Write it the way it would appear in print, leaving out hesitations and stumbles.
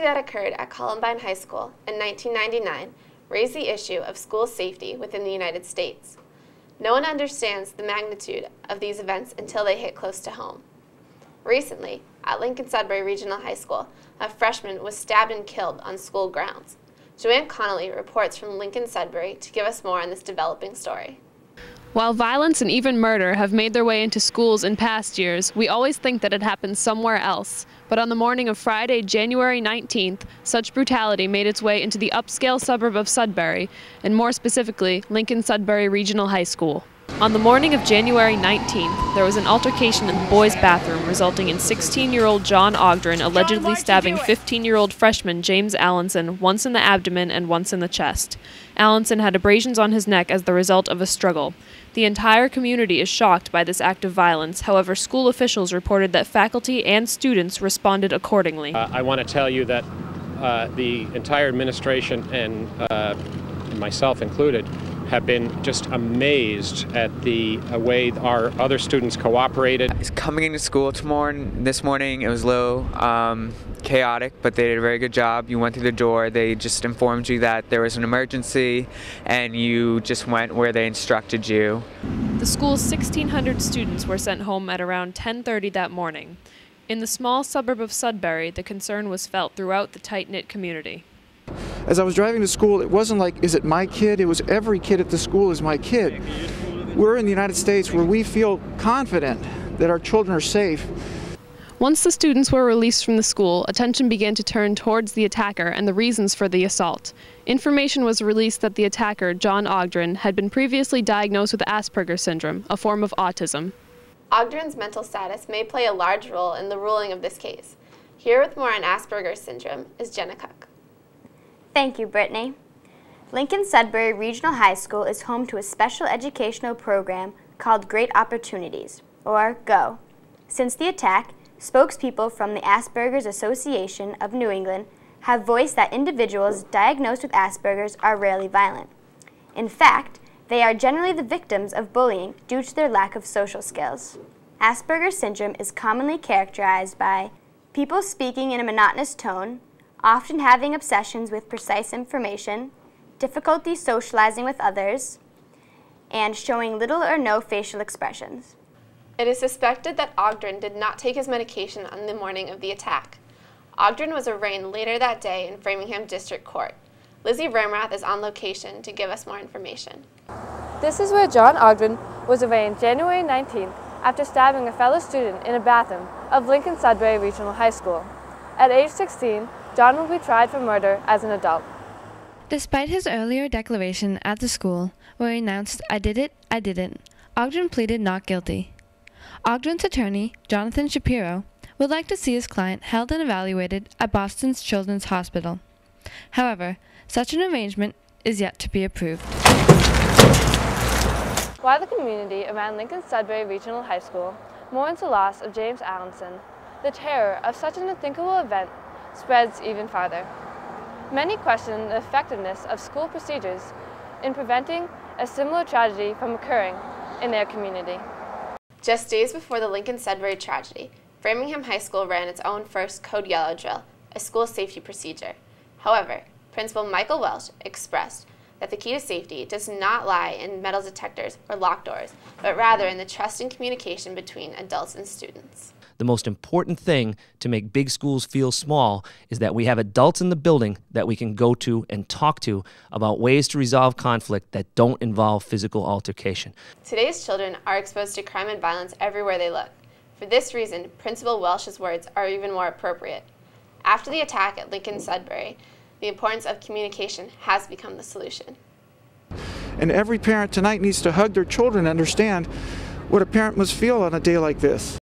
that occurred at Columbine High School in 1999 raised the issue of school safety within the United States. No one understands the magnitude of these events until they hit close to home. Recently, at Lincoln Sudbury Regional High School, a freshman was stabbed and killed on school grounds. Joanne Connolly reports from Lincoln Sudbury to give us more on this developing story. While violence and even murder have made their way into schools in past years, we always think that it happened somewhere else. But on the morning of Friday, January 19th, such brutality made its way into the upscale suburb of Sudbury, and more specifically, Lincoln Sudbury Regional High School. On the morning of January 19th, there was an altercation in the boys' bathroom resulting in 16-year-old John Ogden allegedly stabbing 15-year-old freshman James Allenson once in the abdomen and once in the chest. Allenson had abrasions on his neck as the result of a struggle. The entire community is shocked by this act of violence. However, school officials reported that faculty and students responded accordingly. I want to tell you that the entire administration and myself included have been just amazed at the way our other students cooperated. Coming into school this morning, it was a little chaotic, but they did a very good job. You went through the door, they just informed you that there was an emergency, and you just went where they instructed you. The school's 1,600 students were sent home at around 10:30 that morning. In the small suburb of Sudbury, the concern was felt throughout the tight-knit community. As I was driving to school, it wasn't like, is it my kid? It was every kid at the school is my kid. We're in the United States where we feel confident that our children are safe. Once the students were released from the school, attention began to turn towards the attacker and the reasons for the assault. Information was released that the attacker, John Ogden, had been previously diagnosed with Asperger's syndrome, a form of autism. Ogden's mental status may play a large role in the ruling of this case. Here with more on Asperger's syndrome is Jenna Cook. Thank you, Brittany. Lincoln Sudbury Regional High School is home to a special educational program called Great Opportunities, or GO. Since the attack, spokespeople from the Asperger's Association of New England have voiced that individuals diagnosed with Asperger's are rarely violent. In fact, they are generally the victims of bullying due to their lack of social skills. Asperger's syndrome is commonly characterized by people speaking in a monotonous tone, often having obsessions with precise information, difficulty socializing with others, and showing little or no facial expressions. It is suspected that Ogden did not take his medication on the morning of the attack. Ogden was arraigned later that day in Framingham District Court. Lizzie Ramrath is on location to give us more information. This is where John Ogden was arraigned January 19th after stabbing a fellow student in a bathroom of Lincoln Sudbury Regional High School. At age 16, John will be tried for murder as an adult. Despite his earlier declaration at the school, where he announced, "I did it, I didn't," Ogden pleaded not guilty. Ogden's attorney, Jonathan Shapiro, would like to see his client held and evaluated at Boston's Children's Hospital. However, such an arrangement is yet to be approved. While the community around Lincoln Sudbury Regional High School mourns the loss of James Allenson, the terror of such an unthinkable event spreads even farther. Many question the effectiveness of school procedures in preventing a similar tragedy from occurring in their community. Just days before the Lincoln Sudbury tragedy, Framingham High School ran its own first Code Yellow drill, a school safety procedure. However, Principal Michael Welsh expressed that the key to safety does not lie in metal detectors or locked doors, but rather in the trust and communication between adults and students. The most important thing to make big schools feel small is that we have adults in the building that we can go to and talk to about ways to resolve conflict that don't involve physical altercation. Today's children are exposed to crime and violence everywhere they look. For this reason, Principal Welsh's words are even more appropriate. After the attack at Lincoln Sudbury, the importance of communication has become the solution. And every parent tonight needs to hug their children and understand what a parent must feel on a day like this.